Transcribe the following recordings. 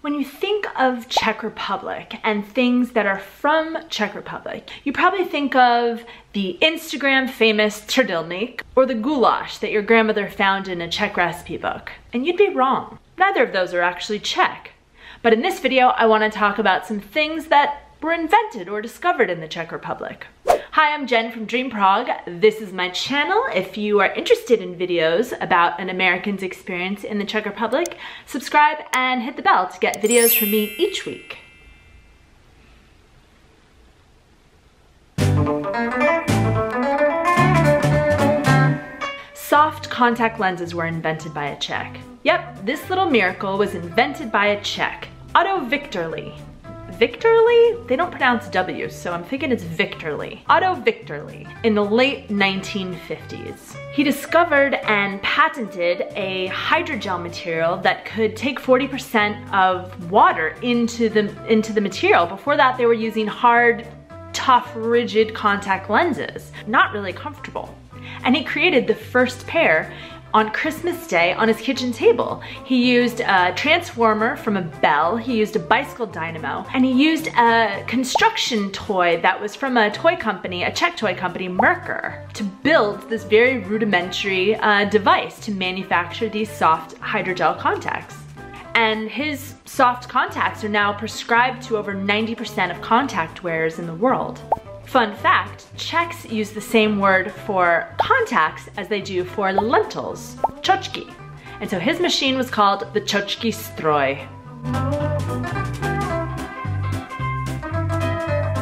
When you think of Czech Republic and things that are from Czech Republic, you probably think of the Instagram famous trdilník or the goulash that your grandmother found in a Czech recipe book. And you'd be wrong. Neither of those are actually Czech. But in this video, I want to talk about some things that were invented or discovered in the Czech Republic. Hi, I'm Jen from Dream Prague. This is my channel. If you are interested in videos about an American's experience in the Czech Republic, subscribe and hit the bell to get videos from me each week. Soft contact lenses were invented by a Czech. Yep, this little miracle was invented by a Czech, Otto Victorly. Victorly? They don't pronounce W's, so I'm thinking it's Victorly. Otto Victorly in the late 1950s. He discovered and patented a hydrogel material that could take 40% of water into the material. Before that, they were using hard, tough, rigid contact lenses. Not really comfortable. And he created the first pair on Christmas Day on his kitchen table. He used a transformer from a bell, he used a bicycle dynamo, and he used a construction toy that was from a toy company, a Czech toy company, Merkur, to build this very rudimentary device to manufacture these soft hydrogel contacts. And his soft contacts are now prescribed to over 90% of contact wearers in the world. Fun fact, Czechs use the same word for contacts as they do for lentils, čočky. And so his machine was called the čočky stroj.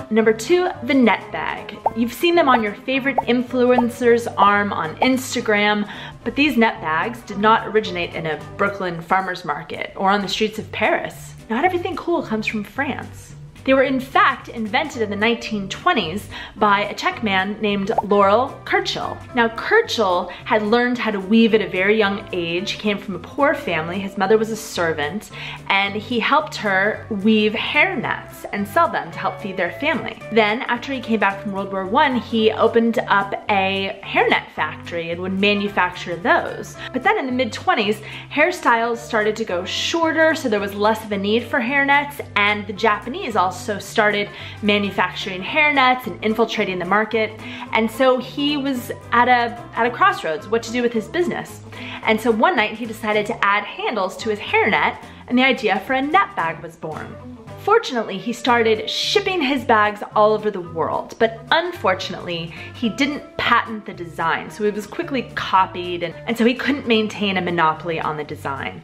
Number 2, the net bag. You've seen them on your favorite influencer's arm on Instagram, but these net bags did not originate in a Brooklyn farmer's market or on the streets of Paris. Not everything cool comes from France. They were in fact invented in the 1920s by a Czech man named Laurel Kirchel. Now Kirchel had learned how to weave at a very young age. He came from a poor family, his mother was a servant, and he helped her weave hairnets and sell them to help feed their family. Then after he came back from World War I, he opened up a hairnet factory and would manufacture those. But then in the mid-20s, hairstyles started to go shorter, so there was less of a need for hairnets, and the Japanese also started manufacturing hairnets and infiltrating the market. And so he was at a crossroads what to do with his business. And so one night he decided to add handles to his hairnet, and the idea for a net bag was born. Fortunately, he started shipping his bags all over the world, but unfortunately, he didn't patent the design, so it was quickly copied, and so he couldn't maintain a monopoly on the design.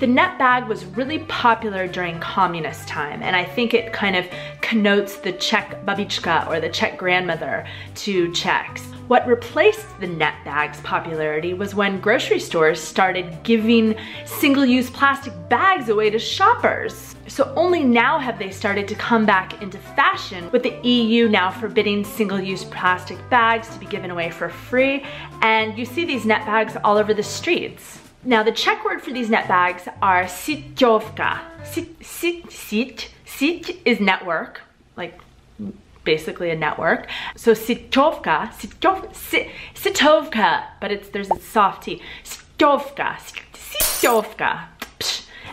The net bag was really popular during communist time, and I think it kind of connotes the Czech babička or the Czech grandmother to Czechs. What replaced the net bag's popularity was when grocery stores started giving single-use plastic bags away to shoppers. So only now have they started to come back into fashion, with the EU now forbidding single-use plastic bags to be given away for free, and you see these net bags all over the streets. Now the Czech word for these net bags are siťovka. Siť is network, like basically a network. So siťovka, but there's a soft T. Siťovka.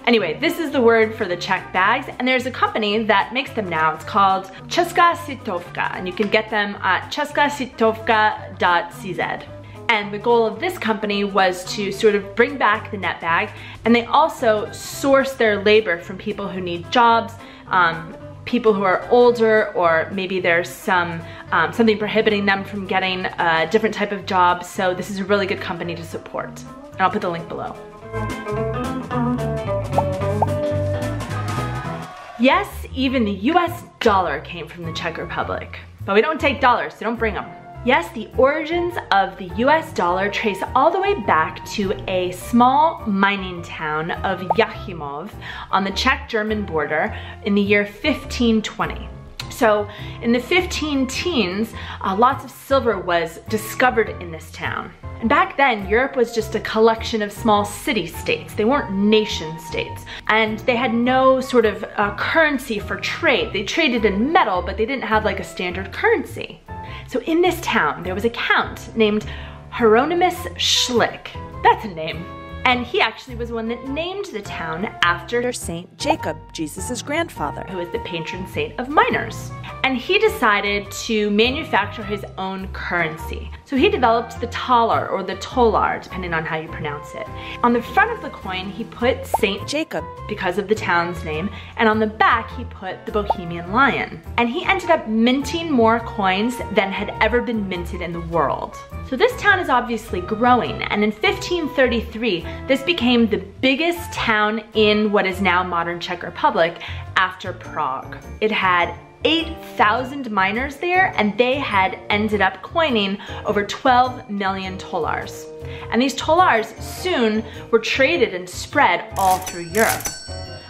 Anyway, this is the word for the Czech bags, and there's a company that makes them now. It's called Česká siťovka, and you can get them at českasiťovka.cz. And the goal of this company was to sort of bring back the net bag, and they also source their labor from people who need jobs, people who are older, or maybe there's something prohibiting them from getting a different type of job. So this is a really good company to support. And I'll put the link below. Yes, even the US dollar came from the Czech Republic. But we don't take dollars, so don't bring them. Yes, the origins of the US dollar trace all the way back to a small mining town of Jáchymov on the Czech-German border in the year 1520. So in the 15-teens, lots of silver was discovered in this town. And back then, Europe was just a collection of small city-states. They weren't nation-states. And they had no sort of currency for trade. They traded in metal, but they didn't have like a standard currency. So in this town, there was a count named Hieronymus Schlick. That's a name. And he actually was the one that named the town after Saint Jacob, Jesus' grandfather, who is the patron saint of miners. And he decided to manufacture his own currency. So he developed the talar or the tolar, depending on how you pronounce it. On the front of the coin, he put Saint Jacob because of the town's name, and on the back, he put the Bohemian lion. And he ended up minting more coins than had ever been minted in the world. So this town is obviously growing, and in 1533, this became the biggest town in what is now modern Czech Republic after Prague. It had 8,000 miners there, and they had ended up coining over 12 million tolars. And these tolars soon were traded and spread all through Europe.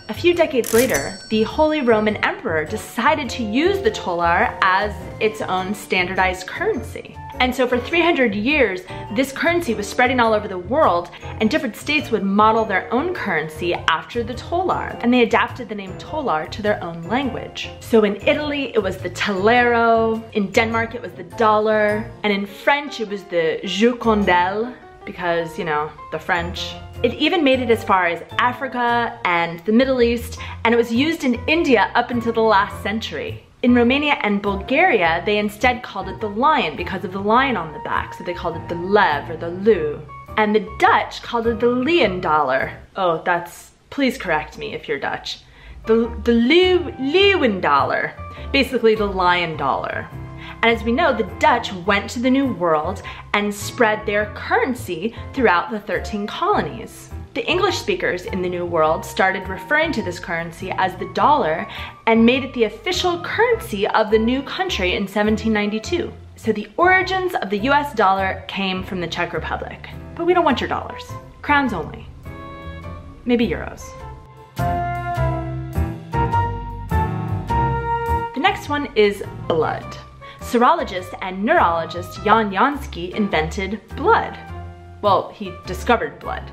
A few decades later, the Holy Roman Emperor decided to use the tolar as its own standardized currency. And so for 300 years, this currency was spreading all over the world, and different states would model their own currency after the tolar, and they adapted the name tolar to their own language. So in Italy, it was the talero, in Denmark, it was the dollar, and in French, it was the joukondel, because, you know, the French. It even made it as far as Africa and the Middle East, and it was used in India up until the last century. In Romania and Bulgaria, they instead called it the lion because of the lion on the back, so they called it the lev or the leu. And the Dutch called it the leeuwen dollar. Oh, please correct me if you're Dutch. The leeuwen dollar, basically the lion dollar. And as we know, the Dutch went to the New World and spread their currency throughout the 13 colonies. The English speakers in the New World started referring to this currency as the dollar and made it the official currency of the new country in 1792. So the origins of the US dollar came from the Czech Republic. But we don't want your dollars. Crowns only. Maybe euros. The next one is blood. Serologist and neurologist Jan Jansky invented blood. Well, he discovered blood.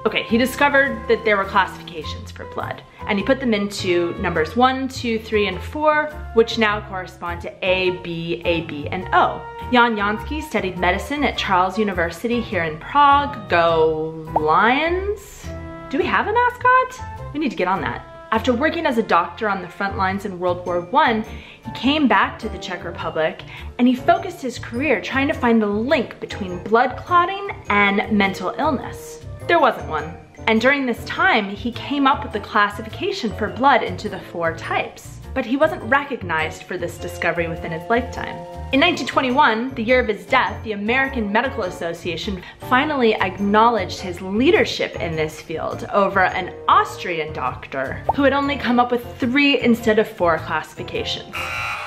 Okay, he discovered that there were classifications for blood, and he put them into numbers 1, 2, 3, and 4, which now correspond to A, B, AB, and O. Jan Jansky studied medicine at Charles University here in Prague. Go Lions! Do we have a mascot? We need to get on that. After working as a doctor on the front lines in World War I, he came back to the Czech Republic, and he focused his career trying to find the link between blood clotting and mental illness. There wasn't one. And during this time, he came up with the classification for blood into the 4 types. But he wasn't recognized for this discovery within his lifetime. In 1921, the year of his death, the American Medical Association finally acknowledged his leadership in this field over an Austrian doctor who had only come up with 3 instead of 4 classifications.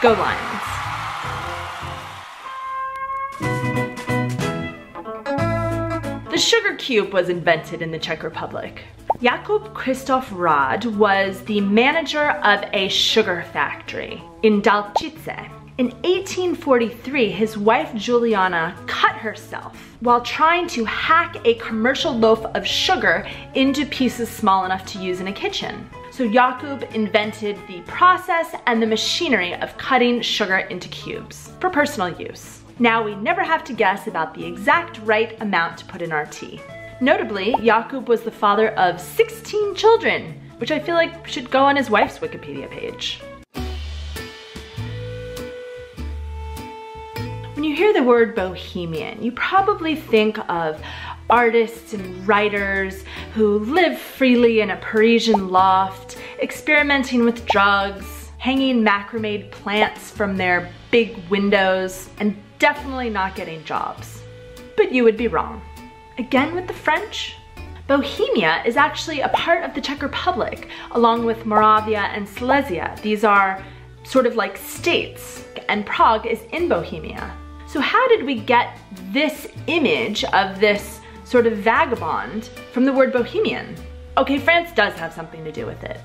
Go Lions. The sugar cube was invented in the Czech Republic. Jakub Christoph Rad was the manager of a sugar factory in Dalčice. In 1843, his wife Juliana cut herself while trying to hack a commercial loaf of sugar into pieces small enough to use in a kitchen. So Jakub invented the process and the machinery of cutting sugar into cubes for personal use. Now we never have to guess about the exact right amount to put in our tea. Notably, Jakub was the father of 16 children, which I feel like should go on his wife's Wikipedia page. When you hear the word Bohemian, you probably think of artists and writers who live freely in a Parisian loft, experimenting with drugs, hanging macrame plants from their big windows, and definitely not getting jobs. But you would be wrong. Again with the French? Bohemia is actually a part of the Czech Republic, along with Moravia and Silesia. These are sort of like states, and Prague is in Bohemia. So how did we get this image of this sort of vagabond from the word Bohemian? Okay, France does have something to do with it.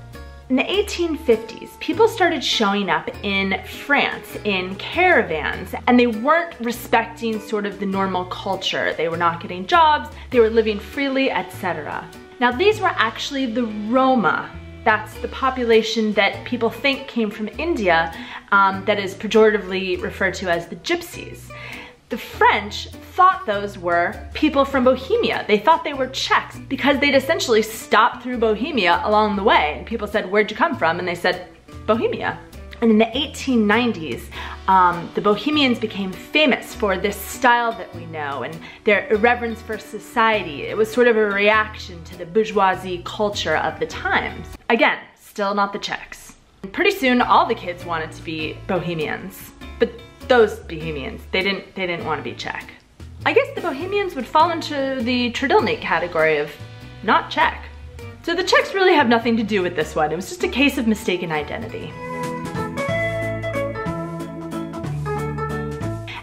In the 1850s, people started showing up in France in caravans, and they weren't respecting sort of the normal culture. They were not getting jobs, they were living freely, etc. Now these were actually the Roma. That's the population that people think came from India, that is pejoratively referred to as the gypsies. The French thought those were people from Bohemia. They thought they were Czechs because they'd essentially stopped through Bohemia along the way. And people said, "Where'd you come from?" And they said, "Bohemia." And in the 1890s, the Bohemians became famous for this style that we know and their irreverence for society. It was sort of a reaction to the bourgeoisie culture of the times. Again, still not the Czechs. And pretty soon, all the kids wanted to be Bohemians. But those Bohemians, they didn't want to be Czech. I guess the Bohemians would fall into the Tridilnik category of not Czech. So the Czechs really have nothing to do with this one. It was just a case of mistaken identity.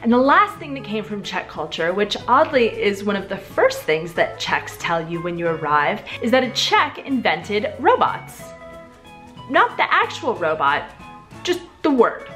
And the last thing that came from Czech culture, which oddly is one of the first things that Czechs tell you when you arrive, is that a Czech invented robots. Not the actual robot, just the word.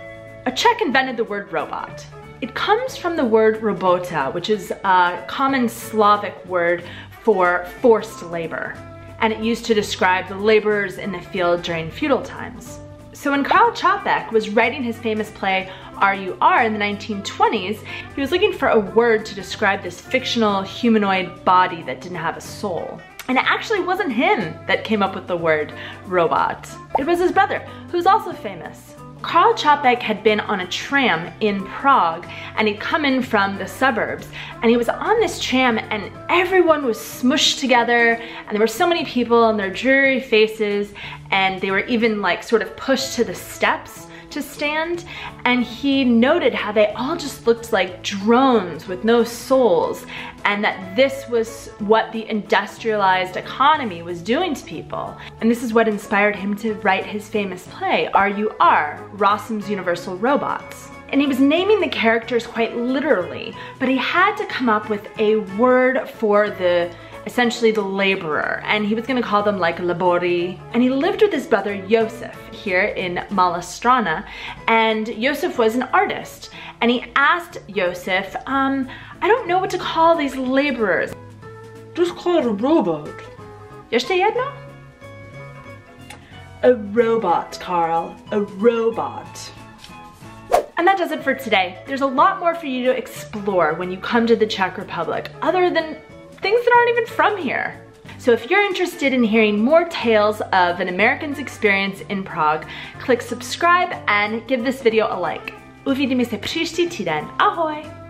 A Czech invented the word robot. It comes from the word robota, which is a common Slavic word for forced labor. And it used to describe the laborers in the field during feudal times. So when Karl Čapek was writing his famous play R.U.R. in the 1920s, he was looking for a word to describe this fictional humanoid body that didn't have a soul. And it actually wasn't him that came up with the word robot. It was his brother, who's also famous. Karl Čapek had been on a tram in Prague and he'd come in from the suburbs and he was on this tram and everyone was smushed together and there were so many people and their dreary faces and they were even like sort of pushed to the steps to stand, and he noted how they all just looked like drones with no souls and that this was what the industrialized economy was doing to people. And this is what inspired him to write his famous play, R.U.R., Rossum's Universal Robots. And he was naming the characters quite literally, but he had to come up with a word for essentially the laborer, and he was gonna call them like labori. And he lived with his brother Josef here in Malastrana, and Josef was an artist. And he asked Josef, I don't know what to call these laborers. Just call it a robot. Ještě jedno? A robot, Carl, a robot. And that does it for today. There's a lot more for you to explore when you come to the Czech Republic, other than things that aren't even from here. So if you're interested in hearing more tales of an American's experience in Prague, click subscribe and give this video a like. Uvidíme se příští týden. Ahoj!